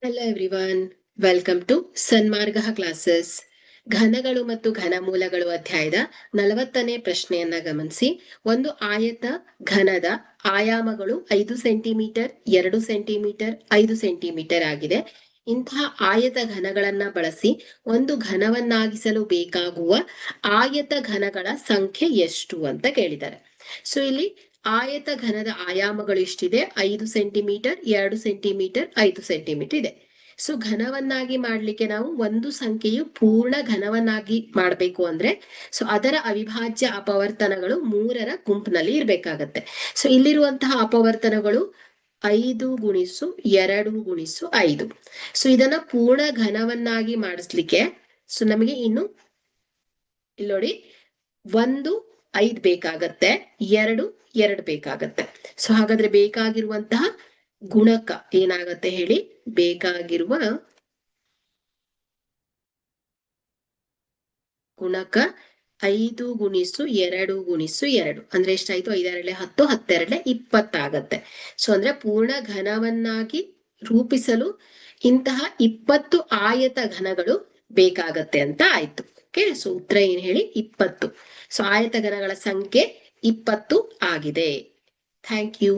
Hello everyone, welcome to Sanmarga classes. ಘನಗಳು ಮತ್ತು ಘನಮೂಲಗಳು ಅಧ್ಯಾಯದ 40ನೇ ಪ್ರಶ್ನೆಯನ್ನ ಗಮನಿಸಿ. ಒಂದು ಆಯತ ಘನದ ಆಯಾಮಗಳು 5 ಸೆಂಟಿಮೀಟರ್, 2 ಸೆಂಟಿಮೀಟರ್, 5 ಸೆಂಟಿಮೀಟರ್ ಆಗಿದೆ. ಇಂತಹ ಆಯತ ಘನಗಳನ್ನ ಬಳಸಿ ಒಂದು ಘನವನ್ನಾಗಿಸಲು ಬೇಕಾಗುವ ಆಯತ ಘನಗಳ ಸಂಖ್ಯೆ ಎಷ್ಟು ಅಂತ ಕೇಳಿದ್ದಾರೆ. ಸೊ ಇಲ್ಲಿ ಆಯತ ಘನದ ಆಯಾಮಗಳು ಎಷ್ಟಿದೆ? 5 ಸೆಂಟಿಮೀಟರ್, 2 ಸೆಂಟಿಮೀಟರ್, 5 ಸೆಂಟಿಮೀಟರ್ ಇದೆ. ಸೊ ಘನವನ್ನಾಗಿ ಮಾಡ್ಲಿಕ್ಕೆ ನಾವು ಒಂದು ಸಂಖ್ಯೆಯು ಪೂರ್ಣ ಘನವನ್ನಾಗಿ ಮಾಡ್ಬೇಕು ಅಂದ್ರೆ ಸೊ ಅದರ ಅವಿಭಾಜ್ಯ ಅಪವರ್ತನಗಳು 3ರ ಗುಂಪಿನಲ್ಲಿ ಇರ್ಬೇಕಾಗತ್ತೆ. ಸೊ ಇಲ್ಲಿರುವಂತಹ ಅಪವರ್ತನಗಳು 5 ಗುಣಿಸು 2 ಗುಣಿಸು 5. ಸೊ ಇದನ್ನ ಪೂರ್ಣ ಘನವನ್ನಾಗಿ ಮಾಡಿಸ್ಲಿಕ್ಕೆ ಸೊ ನಮಗೆ ಇನ್ನು ಇಲ್ಲಿ ನೋಡಿ 1 5 ಬೇಕಾಗತ್ತೆ, 2 2 ಬೇಕಾಗತ್ತೆ. ಸೊ ಹಾಗಾದ್ರೆ ಬೇಕಾಗಿರುವಂತಹ ಗುಣಕ ಏನಾಗತ್ತೆ ಹೇಳಿ? ಬೇಕಾಗಿರುವ ಗುಣಕ 5 ಗುಣಿಸು 2 ಗುಣಿಸು 2 ಅಂದ್ರೆ ಎಷ್ಟಾಯ್ತು? 5 2 10, 10 2 20 ಆಗತ್ತೆ. ಸೊ ಅಂದ್ರೆ ಪೂರ್ಣ ಘನವನ್ನಾಗಿ ರೂಪಿಸಲು ಇಂತಹ 20 ಆಯತ ಘನಗಳು ಬೇಕಾಗತ್ತೆ ಅಂತ ಆಯ್ತು. ಓಕೆ, ಸೊ ಉತ್ತರ ಏನ್ ಹೇಳಿ? 20. ಸೊ ಆಯತ ಘನಗಳ ಸಂಖ್ಯೆ 20 ಆಗಿದೆ. Thank you.